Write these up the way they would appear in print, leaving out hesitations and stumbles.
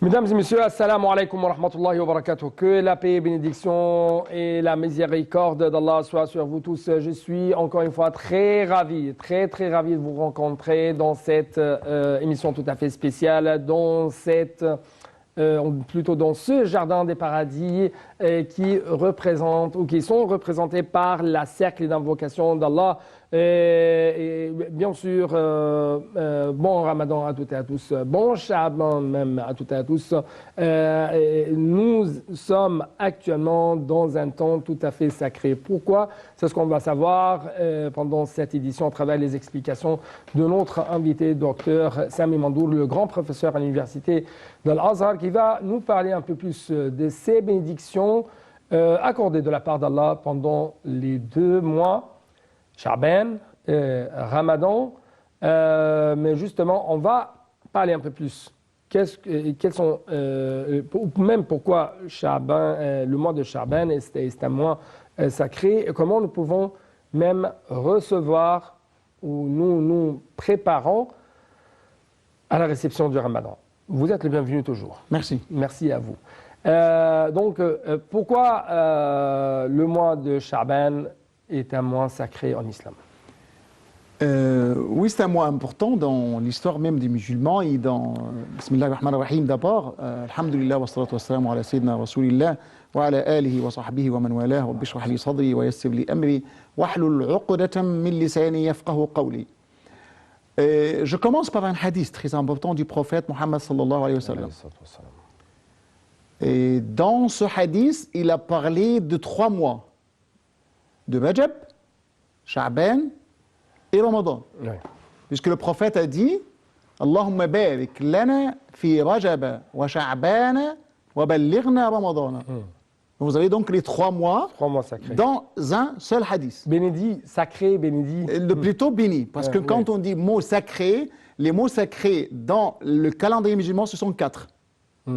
Mesdames et messieurs, assalamu alaikum wa rahmatullahi wa barakatuh. Que la paix, bénédiction et la miséricorde d'Allah soient sur vous tous. Je suis encore une fois très ravi de vous rencontrer dans cette émission tout à fait spéciale, plutôt dans ce jardin des paradis qui représente ou qui sont représentés par la cercle d'invocation d'Allah. Et bien sûr, bon Ramadan à toutes et à tous, bon Sha'ban même à toutes et à tous. Nous sommes actuellement dans un temps tout à fait sacré. Pourquoi? C'est ce qu'on va savoir pendant cette édition à travers les explications de notre invité, docteur Sami Mandour, le grand professeur à l'université de l'Azhar, qui va nous parler un peu plus de ces bénédictions accordées de la part d'Allah pendant les 2 mois. Sha'ban, Ramadan, mais justement, on va parler un peu plus. Même pourquoi Sha'ban, le mois de Sha'ban est un mois sacré, et comment nous pouvons même recevoir ou nous préparons à la réception du Ramadan. Vous êtes le bienvenu toujours. Merci. Merci à vous. Pourquoi le mois de Sha'ban est un mois sacré en islam? Oui, c'est un mois important dans l'histoire même des musulmans et dans Bismillah ar-Rahman ar-Rahim d'abord. Alhamdulillah wa salatu wa salamu ala sayyidina Rasulillah wa ala alihi wa sahbihi wa man walah wa bishrah li sadri wa yassir li amri wa hlul 'uqdatan min lisani yafqahu qawli. Je commence par un hadith très important du prophète Mohammed sallallahu alayhi wa sallam. Et dans ce hadith, il a parlé de 3 mois. De Rajab, Sha'ban et Ramadan. Oui. Puisque le prophète a dit Allahumma barik lana fi Rajab wa Sha'ban wa ballighna Ramadan. Vous avez donc les 3 mois, sacrés dans un seul hadith. Bénédit, sacré, bénédit. Plutôt béni, parce que quand on dit mots sacrés, les mots sacrés dans le calendrier musulman, ce sont 4.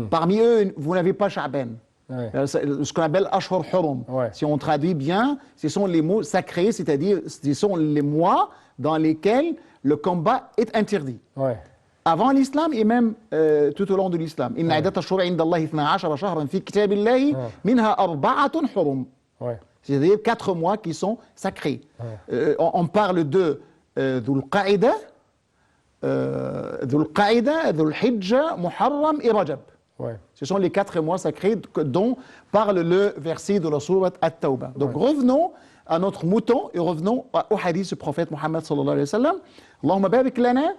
Parmi eux, vous n'avez pas Sha'ban. Ouais. Ce qu'on appelle Ashhur Hurum. Ouais. Si on traduit bien, ce sont les mots sacrés, c'est-à-dire ce sont les mois dans lesquels le combat est interdit. Ouais. Avant l'islam et même tout au long de l'islam. Inna iddat ash-shhur 'inda Allahi 12 shahran fi kitabillahi minha 4 hurum. C'est-à-dire 4 mois qui sont sacrés. On parle de Dhul Qa'ida, Dhul Hijja, Muharram et Rajab. Ouais. Ce sont les 4 mois sacrés dont parle le verset de la sourate At-Tawbah. Donc revenons à notre mouton et revenons au hadith du prophète Mohammed sallallahu alayhi wa sallam. Allahumma barik lana.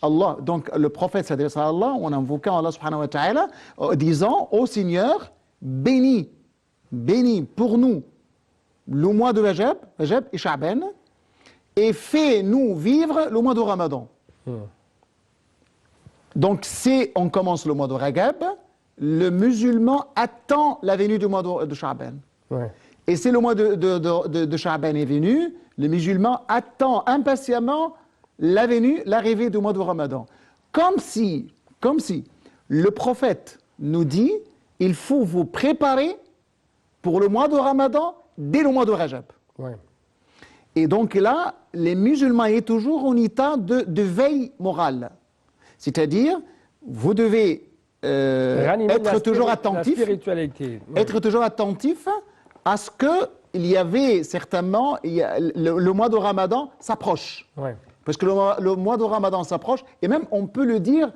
Allah, donc le prophète s'adresse à Allah en invoquant Allah subhanahu wa ta'ala, disant ô Seigneur, bénis pour nous le mois de Rajab et Sha'ban et fais-nous vivre le mois de Ramadan. Donc on commence le mois de Rajab, le musulman attend la venue du mois de Sha'ban. Ouais. Et si le mois de Sha'ban est venu, le musulman attend impatiemment l'arrivée du mois de Ramadan. Comme si le prophète nous dit, il faut vous préparer pour le mois de Ramadan dès le mois de Rajab. Ouais. Et donc là, les musulmans sont toujours en état de veille morale. C'est-à-dire, vous devez être toujours attentif à ce qu'il y avait certainement, le mois de Ramadan s'approche. Ouais. Parce que le mois de Ramadan s'approche, et même on peut le dire,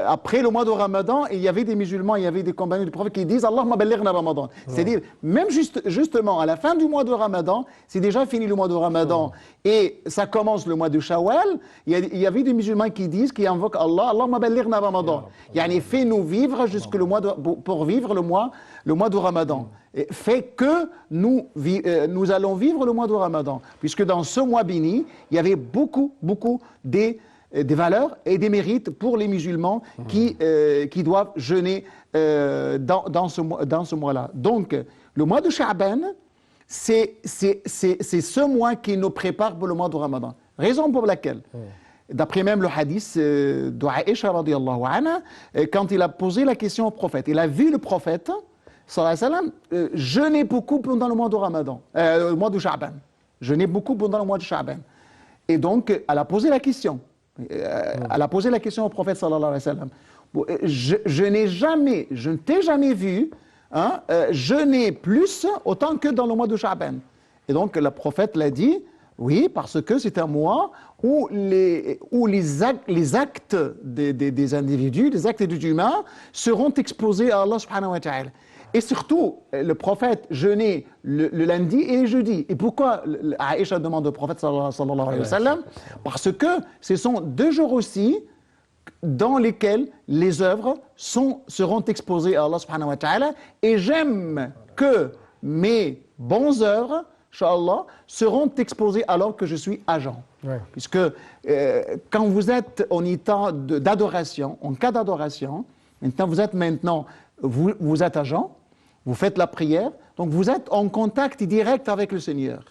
après le mois de Ramadan, il y avait des musulmans, il y avait des compagnons du prophète qui disent Allahumma ballighna Ramadan. C'est-à-dire, même justement à la fin du mois de Ramadan, c'est déjà fini le mois de Ramadan, et ça commence le mois de Shawwal, il y avait des musulmans qui invoquent Allah, Allahumma ballighna Ramadan. Yani, fais-nous vivre pour vivre le mois de Ramadan. Fait que nous allons vivre le mois de Ramadan, puisque dans ce mois béni, il y avait beaucoup des valeurs et des mérites pour les musulmans qui doivent jeûner dans ce mois-là. Donc, le mois de Sha'ban, c'est ce mois qui nous prépare pour le mois de Ramadan. Raison pour laquelle, d'après même le hadith d'Aïcha radiyallahu anha, quand il a posé la question au prophète, il a vu le prophète sallallahu alayhi wa sallam jeûner beaucoup pendant le mois de Ramadan, le mois de Sha'ban. Jeûner beaucoup pendant le mois de Sha'ban. Et donc, elle a posé la question. Elle a posé la question au prophète sallallahu alayhi wa sallam. je ne t'ai jamais vu jeûner plus autant que dans le mois de Sha'ban. Et donc le prophète l'a dit, oui, parce que c'est un mois où les actes des individus, les actes des humains seront exposés à Allah subhanahu wa ta'ala. Et surtout, le prophète jeûnait le lundi et le jeudi. Et pourquoi Aïcha demande au prophète sallallahu alayhi wa sallam? Parce que ce sont 2 jours aussi dans lesquels les œuvres seront exposées à Allah subhanahu wa ta'ala. Et j'aime que mes bonnes œuvres, Inch'Allah, seront exposées alors que je suis agent. Ouais. Puisque quand vous êtes en état d'adoration, en cas d'adoration, vous êtes agent, vous faites la prière, donc vous êtes en contact direct avec le Seigneur.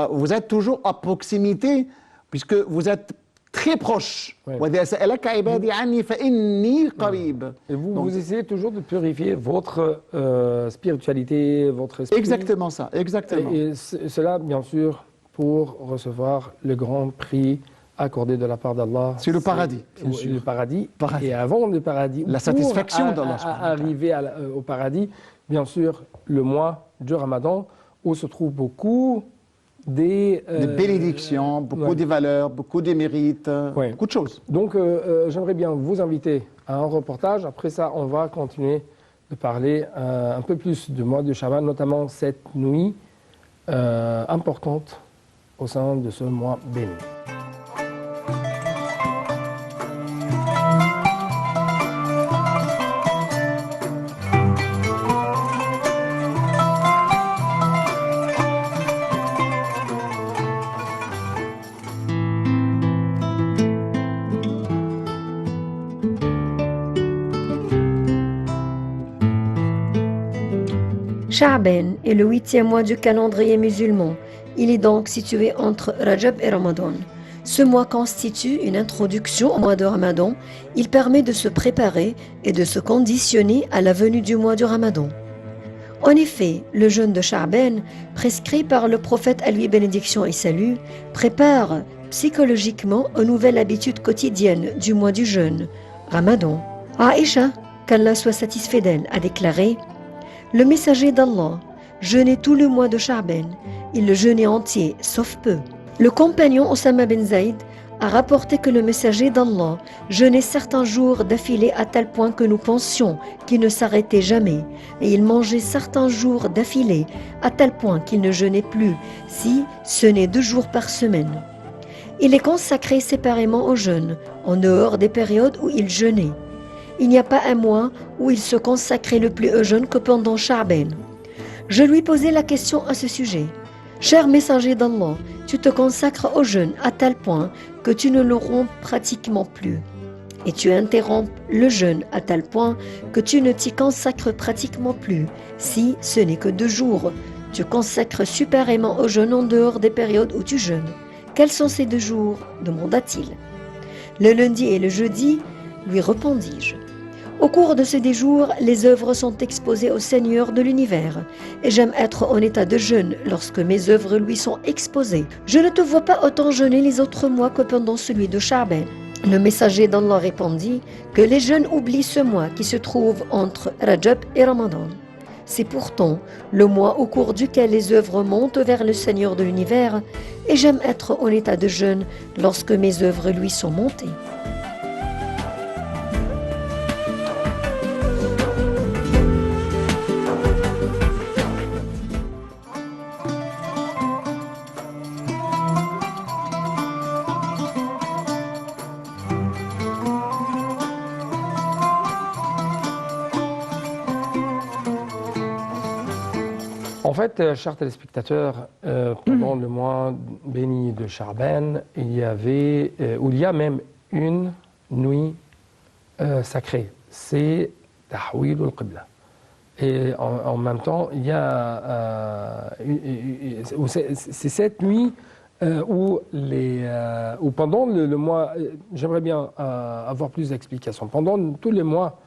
Vous êtes toujours à proximité, puisque vous êtes très proche. Ouais. Et vous essayez toujours de purifier votre spiritualité, votre esprit. Exactement ça, exactement. Et cela, bien sûr, pour recevoir le grand prix accordé de la part d'Allah. C'est le paradis. Le paradis. Et avant le paradis, la satisfaction d'Allah. Arriver au paradis, bien sûr, le mois du Ramadan, où se trouvent beaucoup des bénédictions, beaucoup de valeurs, beaucoup de mérites, beaucoup de choses. Donc, j'aimerais bien vous inviter à un reportage. Après ça, on va continuer de parler un peu plus du mois de Sha'ban, notamment cette nuit importante au sein de ce mois béni. Sha'ban est le 8e mois du calendrier musulman. Il est donc situé entre Rajab et Ramadan. Ce mois constitue une introduction au mois de Ramadan. Il permet de se préparer et de se conditionner à la venue du mois du Ramadan. En effet, le jeûne de Sha'ban, prescrit par le prophète à lui bénédiction et salut, prépare psychologiquement aux nouvelles habitudes quotidiennes du mois du jeûne, Ramadan. Aïcha, qu'Allah soit satisfait d'elle, a déclaré: le messager d'Allah jeûnait tout le mois de Sha'ban. Il le jeûnait entier, sauf peu. Le compagnon Osama ben Zayd a rapporté que le messager d'Allah jeûnait certains jours d'affilée à tel point que nous pensions qu'il ne s'arrêtait jamais. Et il mangeait certains jours d'affilée à tel point qu'il ne jeûnait plus, si ce n'est 2 jours par semaine. Il est consacré séparément au jeûne, en dehors des périodes où il jeûnait. Il n'y a pas un mois où il se consacrait le plus au jeûne que pendant Sha'ban. Je lui posai la question à ce sujet. Cher messager d'Allah, tu te consacres au jeûne à tel point que tu ne le romps pratiquement plus. Et tu interromps le jeûne à tel point que tu ne t'y consacres pratiquement plus. Si ce n'est que 2 jours, tu consacres supérément au jeûne en dehors des périodes où tu jeûnes. Quels sont ces 2 jours? Demanda-t-il. Le lundi et le jeudi, lui répondis-je. Au cours de ces 10 jours, les œuvres sont exposées au Seigneur de l'univers, et j'aime être en état de jeûne lorsque mes œuvres lui sont exposées. Je ne te vois pas autant jeûner les autres mois que pendant celui de Sha'ban. Le messager d'Allah répondit que les jeunes oublient ce mois qui se trouve entre Rajab et Ramadan. C'est pourtant le mois au cours duquel les œuvres montent vers le Seigneur de l'univers, et j'aime être en état de jeûne lorsque mes œuvres lui sont montées. En fait, chers téléspectateurs, pendant le mois béni de Sha'ban, il y a même une nuit sacrée. C'est Tahwil al-Qibla. Et en même temps, il y a c'est cette nuit où pendant le mois, j'aimerais bien avoir plus d'explications. Pendant tous les mois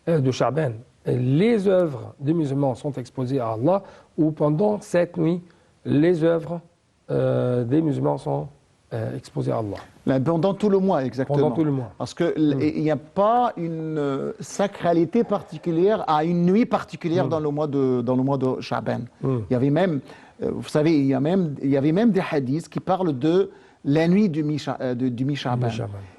de Sha'ban, les œuvres des musulmans sont exposées à Allah, ou pendant cette nuit, les œuvres des musulmans sont exposé à Allah. Pendant tout le mois, exactement. Pendant tout le mois. Parce qu'il n'y a pas une sacralité particulière à une nuit particulière dans le mois de Sha'ban. Il y avait même, vous savez, il y avait même des hadiths qui parlent de la nuit du mi-Sha'ban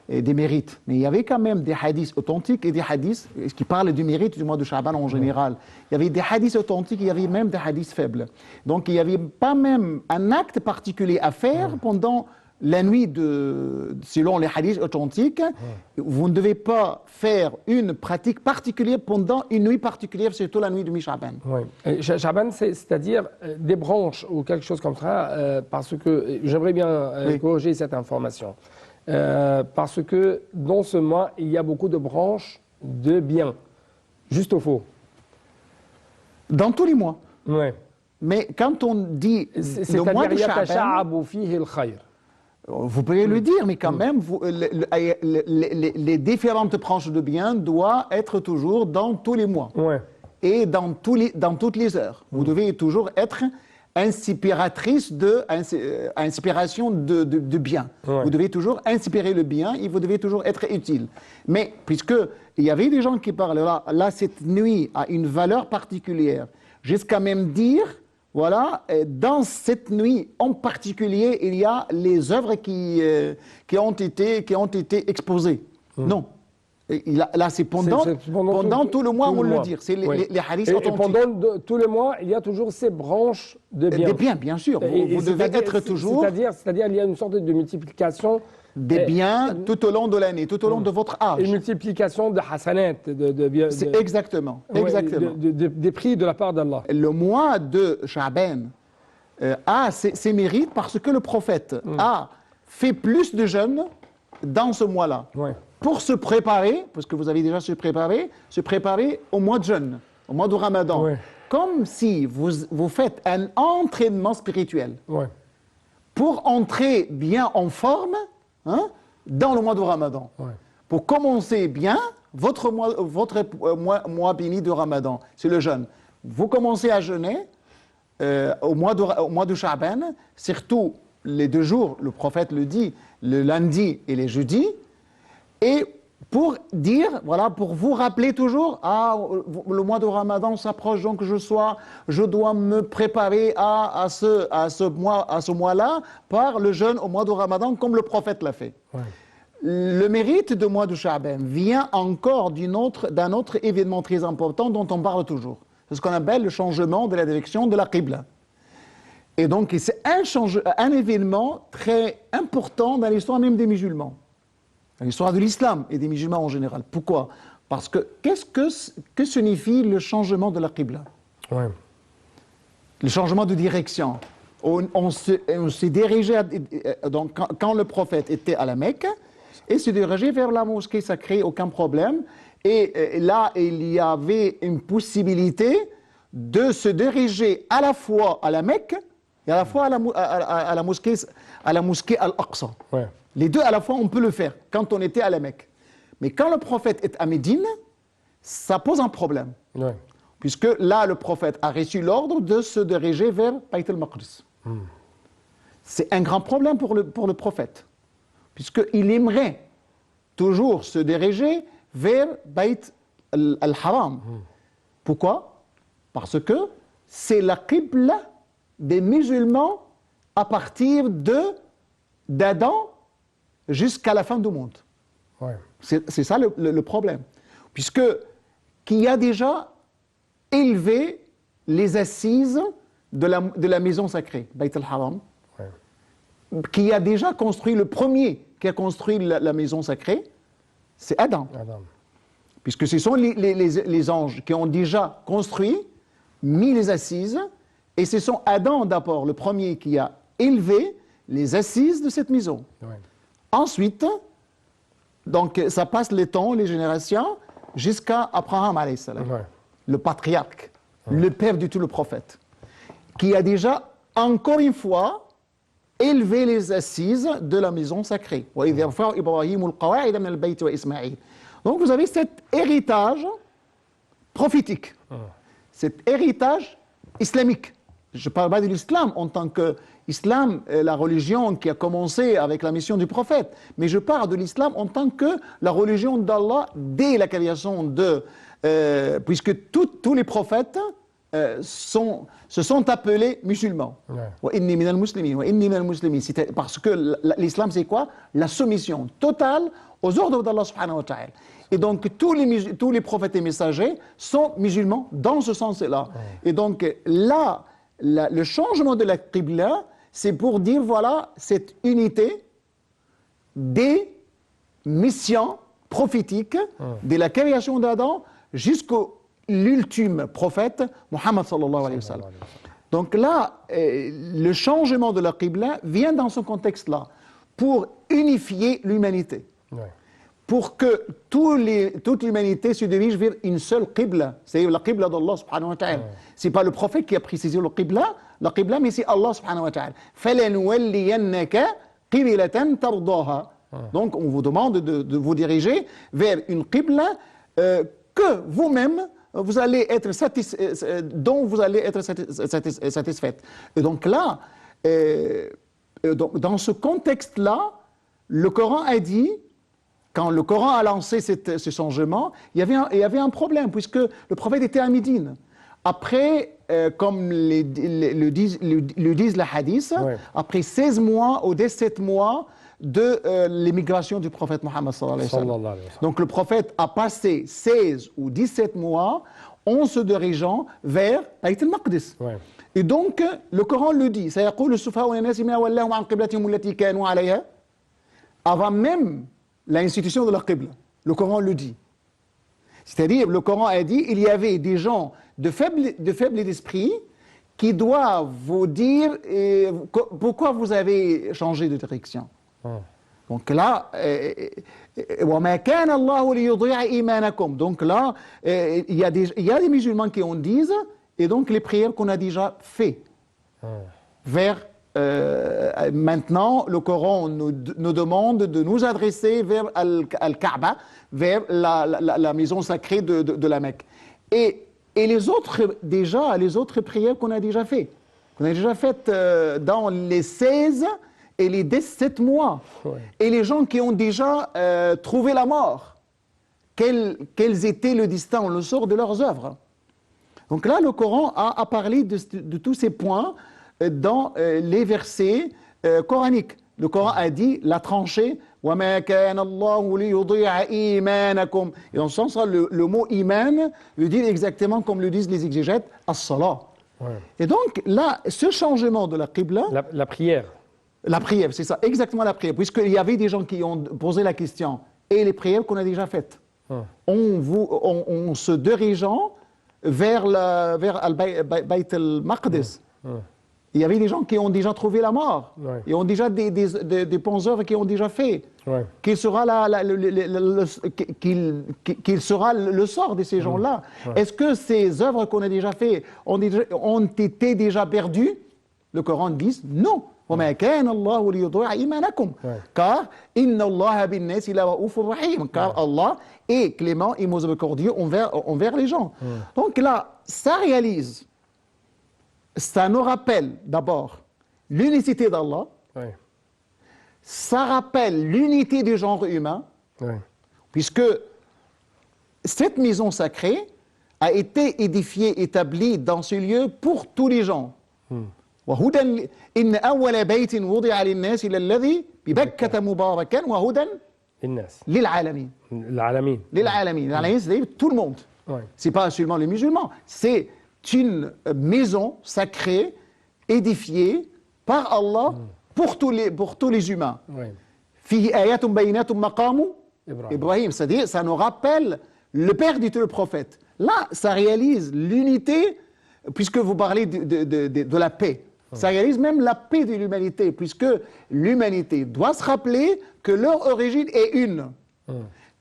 et des mérites. Mais il y avait quand même des hadiths authentiques et des hadiths qui parlent du mérite du mois de Sha'ban en général. Il y avait des hadiths authentiques, il y avait même des hadiths faibles. Donc il n'y avait pas même un acte particulier à faire pendant la nuit selon les hadiths authentiques. Vous ne devez pas faire une pratique particulière pendant une nuit particulière, surtout la nuit du mi-Sha'ban. Oui. Sha'ban, c'est-à-dire des branches ou quelque chose comme ça, parce que j'aimerais bien corriger cette information. Parce que dans ce mois, il y a beaucoup de branches de bien. Juste ou faux? Dans tous les mois. Oui. Mais quand on dit le mois de Sha'ban, vous pouvez le dire, mais quand même, les différentes branches de bien doivent être toujours dans tous les mois. Et dans toutes les heures. Vous devez toujours être inspiration de bien. Vous devez toujours inspirer le bien et vous devez toujours être utile. Mais puisqu'il y avait des gens qui parlent là, cette nuit a une valeur particulière, jusqu'à même dire, voilà, dans cette nuit en particulier, il y a les œuvres qui ont été exposées. Non. Là, c'est pendant tout le mois, on le dit. C'est les hadiths authentiques. Et pendant tout le mois, il y a toujours ces branches de bien. Des biens, bien sûr. Vous devez être toujours... C'est-à-dire il y a une sorte de multiplication... Des biens tout au long de l'année, tout au long de votre âge. Une multiplication de hasanat, de biens. Exactement. Des prix de la part d'Allah. Le mois de Sha'ban a ses mérites parce que le prophète a fait plus de jeûnes dans ce mois-là. Pour se préparer, parce que vous avez déjà se préparer au mois de jeûne, au mois de Ramadan. Comme si vous faites un entraînement spirituel. Pour entrer bien en forme dans le mois de Ramadan. Pour commencer bien votre mois béni de Ramadan, c'est le jeûne. Vous commencez à jeûner au mois de Sha'ban, surtout les 2 jours, le prophète le dit, le lundi et les jeudis, et pour dire, voilà, pour vous rappeler toujours, le mois de Ramadan s'approche, donc je dois me préparer à ce mois-là par le jeûne au mois de Ramadan, comme le prophète l'a fait. Le mérite du mois de Sha'ban vient encore d'un autre événement très important dont on parle toujours. C'est ce qu'on appelle le changement de la direction de la Qibla. Et donc, c'est un événement très important dans l'histoire même des musulmans. L'histoire de l'islam et des musulmans en général. Pourquoi? Parce que que signifie le changement de la Qibla? Le changement de direction. On s'est dirigé, donc quand le prophète était à la Mecque, et se dirigeait vers la mosquée sacrée, aucun problème. Et là, il y avait une possibilité de se diriger à la fois à la Mecque et à la fois à la mosquée Al-Aqsa. Les deux à la fois, on peut le faire quand on était à la Mecque. Mais quand le prophète est à Médine, ça pose un problème. Puisque là, le prophète a reçu l'ordre de se diriger vers Bayt al-Maqdis. C'est un grand problème pour le prophète. Puisqu'il aimerait toujours se diriger vers Bayt al-Haram. Pourquoi? Parce que c'est la Qibla des musulmans à partir d'Adam jusqu'à la fin du monde. C'est ça le problème. Puisque qui a déjà élevé les assises de la maison sacrée, Bayt al-Haram, qui a déjà construit, le premier qui a construit la maison sacrée, c'est Adam. Puisque ce sont les anges qui ont déjà construit, mis les assises, et ce sont Adam d'abord, le premier qui a élevé les assises de cette maison. Ensuite, donc ça passe les temps, les générations, jusqu'à Abraham alayhi salam, le patriarche, le père de tout le prophète, qui a déjà, encore une fois, élevé les assises de la maison sacrée. Donc vous avez cet héritage prophétique, cet héritage islamique. Je ne parle pas de l'islam en tant Islam, la religion qui a commencé avec la mission du prophète. Mais je parle de l'islam en tant que la religion d'Allah dès la création puisque tous les prophètes se sont appelés musulmans. Parce que l'islam, c'est quoi? La soumission totale aux ordres d'Allah subhanahu wa ta'ala. Et donc, tous les prophètes et messagers sont musulmans dans ce sens-là. Et donc, là, le changement de la qibla, c'est pour dire, voilà, cette unité des missions prophétiques de la création d'Adam jusqu'au l'ultime prophète, Muhammad sallallahu alayhi wa sallam. Donc là, le changement de la qibla vient dans ce contexte-là, pour unifier l'humanité. Pour que toute l'humanité se dirige vers une seule qibla, c'est la qibla d'Allah subhanahu wa ta'ala. C'est pas le prophète qui a précisé la qibla, mais c'est Allah subhanahu wa ta'ala. فَلَنُوَلِّيَنَّكَ قِبْلَةً تَرْضَاهَا. Donc on vous demande de vous diriger vers une qibla que vous-même vous allez être dont vous allez être satisfaite. Et donc là, dans ce contexte-là, le Coran a dit, quand le Coran a lancé ce changement, il y avait un problème, puisque le prophète était à Médine. Après, comme le disent les hadiths, après 16 mois ou 17 mois de l'émigration du prophète Mohammed sallallahu alayhi wa sallam. Donc le prophète a passé 16 ou 17 mois en se dirigeant vers Bayt al-Maqdis. Et donc le Coran le dit, avant même l'institution de la qibla. Le Coran le dit. C'est-à-dire, le Coran a dit, il y avait des gens de faible d'esprit qui doivent vous dire pourquoi vous avez changé de direction. Donc là, donc là, il y a des musulmans qui en disent, et donc les prières qu'on a déjà faites. Vers maintenant, le Coran nous demande de nous adresser vers Al-Kaaba, vers la maison sacrée de la Mecque. Et les autres prières qu'on a déjà faites, dans les 16 et les 17 mois. Et les gens qui ont déjà trouvé la mort, quels étaient le destin, le sort de leurs œuvres. Donc là, le Coran a parlé de tous ces points dans les versets coraniques. Le Coran a dit la tranchée. Et dans ce sens, le mot iman veut dire exactement comme le disent les exégètes, as-salah. Et donc là, ce changement de la qibla, la prière. La prière, c'est ça, exactement la prière, puisqu'il y avait des gens qui ont posé la question, et les prières qu'on a déjà faites, en se dirigeant vers Bayt al-Maqdis. Il y avait des gens qui ont déjà trouvé la mort, et ont déjà des bons œuvres qui ont déjà fait. Quel sera le sort de ces gens-là? Est-ce que ces œuvres qu'on a déjà faites ont été déjà perdues? Le Coran dit non. Car Allah est clément et miséricordieux envers les gens. Donc là, ça réalise, ça nous rappelle d'abord l'unicité d'Allah, ça rappelle l'unité du genre humain, puisque cette maison sacrée a été édifiée, établie dans ce lieu pour tous les gens. إن أول بيت وضع للناس للذي ببكة مباركا وهدى للعالمين. للعالمين, c'est-à-dire tout le monde. C'est pas seulement les musulmans. C'est une maison sacrée édifiée par Allah pour tous les humains. فيه آيات بينات مقام إبراهيم, c'est-à-dire ça nous rappelle le père de tout le prophète. Là, ça réalise l'unité, puisque vous parlez de la paix. Ça réalise même la paix de l'humanité, puisque l'humanité doit se rappeler que leur origine est une,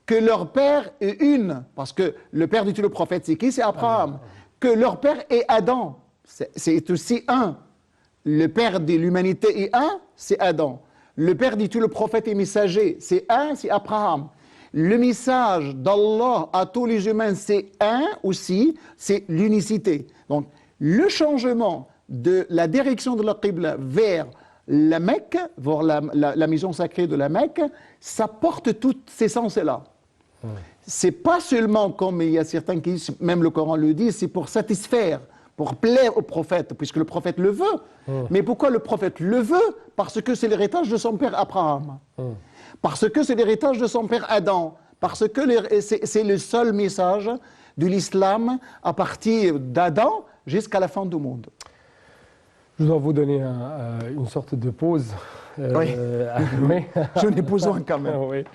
que leur père est une, parce que le père de tout le prophète, c'est qui? C'est Abraham. Que leur père est Adam, c'est aussi un. Le père de l'humanité est un, c'est Adam. Le père de tout le prophète et messager, c'est un, c'est Abraham. Le message d'Allah à tous les humains, c'est un aussi, c'est l'unicité. Donc, le changement de la direction de la Qibla vers la Mecque, vers la maison sacrée de la Mecque, ça porte toutes ces sens-là. C'est pas seulement, comme il y a certains qui disent, même le Coran le dit, c'est pour satisfaire, pour plaire au prophète, puisque le prophète le veut. Mais pourquoi le prophète le veut? Parce que c'est l'héritage de son père Abraham. Parce que c'est l'héritage de son père Adam. Parce que c'est le seul message de l'islam à partir d'Adam jusqu'à la fin du monde. Je dois vous donner une sorte de pause. Oui, j'en ai besoin quand même. Oui.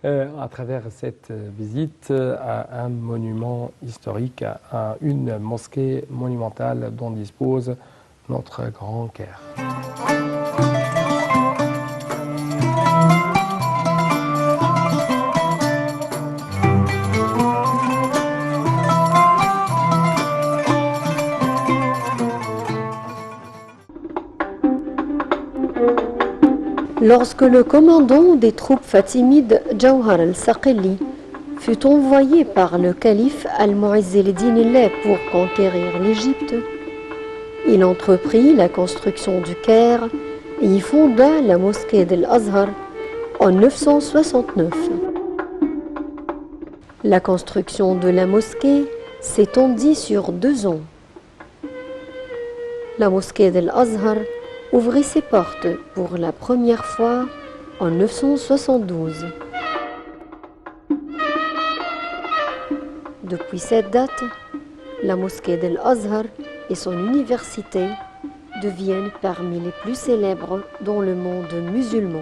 À travers cette visite à un monument historique, à une mosquée monumentale dont dispose notre Grand Caire. Lorsque le commandant des troupes fatimides, Jawhar al-Saqili, fut envoyé par le calife Al-Mu'izz al-Din pour conquérir l'Égypte, il entreprit la construction du Caire et y fonda la mosquée d'Al-Azhar en 969. La construction de la mosquée s'étendit sur 2 ans. La mosquée d'Al-Azhar ouvrit ses portes pour la première fois en 972. Depuis cette date, la mosquée d'Al-Azhar et son université deviennent parmi les plus célèbres dans le monde musulman.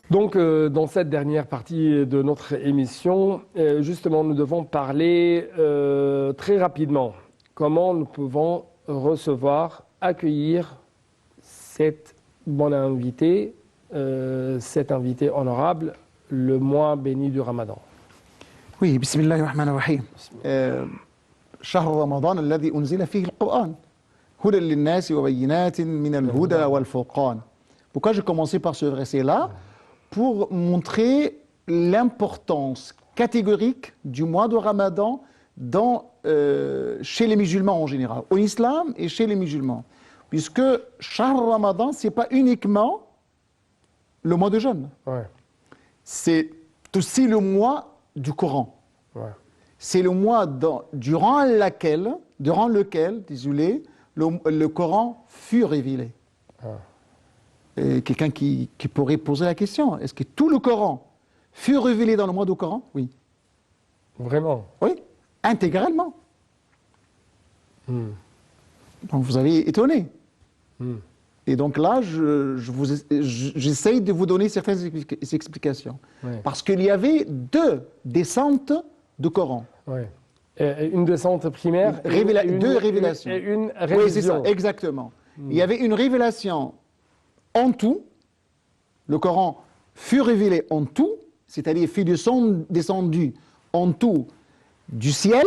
Donc, dans cette dernière partie de notre émission, justement, nous devons parler très rapidement comment nous pouvons recevoir, accueillir cette bonne invitée, cet invité honorable, le mois béni du Ramadan. Oui, bismillahir rahmanir rahim. شهر رمضان الذي أنزل فيه القرآن هدى للناس وبينات من الهدى والفرقان. Pourquoi j'ai commencé par ce verset-là? Pour montrer l'importance catégorique du mois de Ramadan chez les musulmans en général, au islam et chez les musulmans. Puisque Shahr Ramadan, ce n'est pas uniquement le mois de jeûne. Ouais. C'est aussi le mois du Coran. Ouais. C'est le mois durant lequel, désolé, le Coran fut révélé. Ah. Quelqu'un qui pourrait poser la question, est-ce que tout le Coran fut révélé dans le mois du Coran? Oui. Vraiment? Oui, intégralement. Donc vous avez étonné. Et donc là, j'essaye de vous donner certaines explications. Ouais. Parce qu'il y avait 2 descentes du Coran. Ouais. Une descente primaire, 2 révélations. Et une révision. Oui, c'est ça, exactement. Il y avait une révélation en tout. Le Coran fut révélé en tout, c'est-à-dire fut descendu en tout du ciel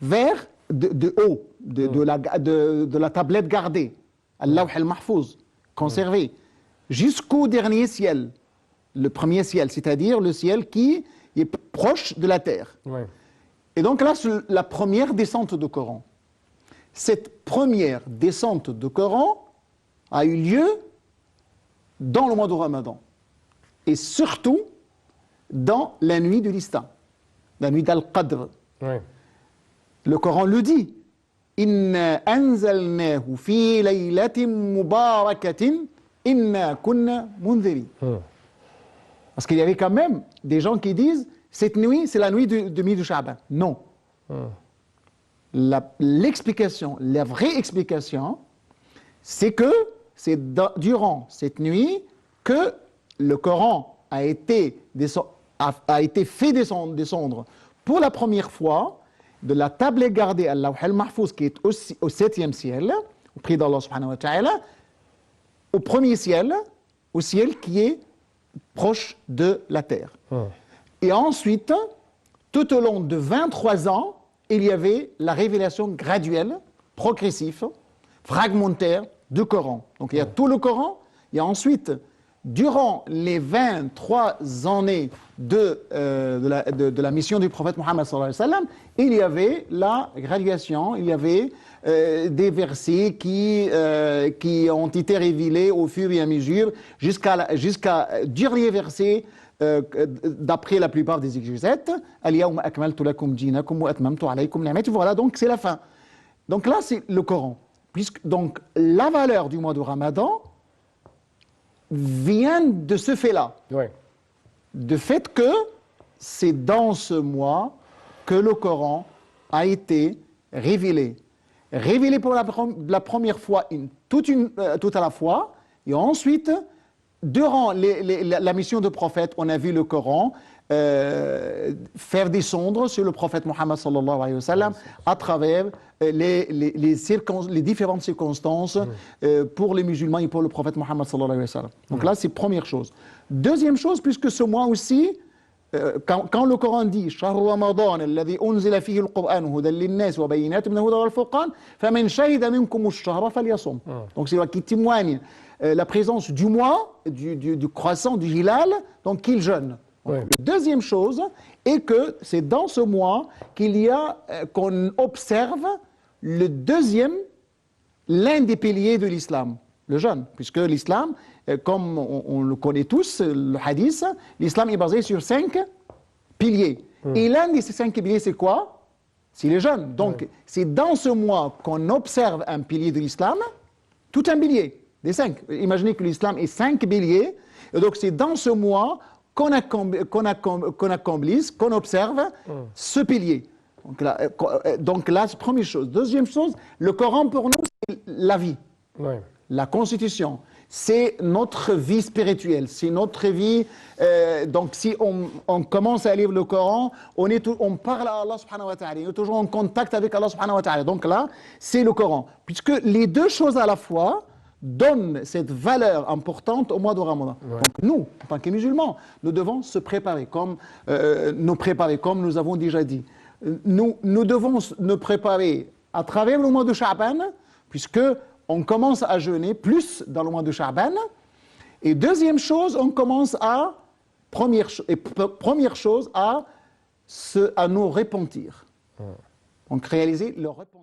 vers de haut, de la tablette gardée, Al-Lawh al-Mahfouz, conservée, jusqu'au dernier ciel, le premier ciel, c'est-à-dire le ciel qui est proche de la terre. Ouais. Et donc là, c'est la première descente du Coran. Cette première descente du Coran a eu lieu dans le mois de Ramadan. Et surtout dans la nuit de l'Ista, la nuit d'Al-Qadr. Ouais. Le Coran le dit. Inna anzalnahu fi laylatin mubarakatin inna kunna mundhiri. Parce qu'il y avait quand même des gens qui disent cette nuit, c'est la nuit de mi de Sha'ban. Non. L'explication, la vraie explication, c'est que c'est durant cette nuit que le Coran a été fait descendre pour la première fois de la table gardée à Al-Lawh al-Mahfouz qui est aussi au 7e ciel, auprès d'Allah subhanahu wa ta'ala, au premier ciel, au ciel qui est proche de la terre. Et ensuite, tout au long de 23 ans, il y avait la révélation graduelle, progressive, fragmentaire du Coran. Donc il y a tout le Coran, il y a ensuite, durant les 23 années de la mission du prophète Mohammed sallallahu alayhi wa sallam, il y avait la graduation, il y avait des versets qui ont été révélés au fur et à mesure jusqu'à dernier verset d'après la plupart des exégètes. Voilà, donc c'est la fin. Donc là, c'est le Coran. Donc la valeur du mois de Ramadan vient de ce fait-là. Oui. De fait que c'est dans ce mois que le Coran a été révélé. Révélé pour la première fois tout à la fois, et ensuite, durant la mission de prophète, on a vu le Coran faire descendre sur le prophète Mohammed sallallahu alayhi wa sallam à travers les différentes circonstances pour les musulmans et pour le prophète Mohammed sallallahu alayhi wa sallam. Donc là, c'est première chose. Deuxième chose, puisque ce mois aussi, quand le Coran dit شهر رمضان الذي أنزل فيه القرآن هدى للناس وبينات من الهدى والفرقان فمن شهد منكم الشهر فليصم. Donc c'est là qui témoigne la présence du mois, du croissant, du hilal, donc qu'il jeûne. La deuxième chose est que c'est dans ce mois qu'on observe l'un des piliers de l'islam, le jeûne, puisque l'islam, comme on le connaît tous, le hadith, l'islam est basé sur 5 piliers. Et l'un de ces 5 piliers, c'est quoi? C'est le jeûne. Donc, c'est dans ce mois qu'on observe un pilier de l'islam, tout un pilier, des 5. Imaginez que l'islam est 5 piliers, et donc c'est dans ce mois qu'on accomplisse, qu'on observe ce pilier. Donc là, c'est la première chose. Deuxième chose, le Coran pour nous, c'est la vie, la constitution. C'est notre vie spirituelle, c'est notre vie. Donc si on commence à lire le Coran, on parle à Allah subhanahu wa ta'ala, on est toujours en contact avec Allah subhanahu wa ta'ala. Donc là, c'est le Coran. Puisque les deux choses à la fois donnent cette valeur importante au mois de Ramadan. Donc nous, en tant que musulmans, nous devons se préparer, comme nous avons déjà dit. Nous devons nous préparer à travers le mois de Sha'ban, puisque on commence à jeûner plus dans le mois de Sha'ban. Et deuxième chose, on commence première chose, à nous repentir. Donc réaliser le repentir.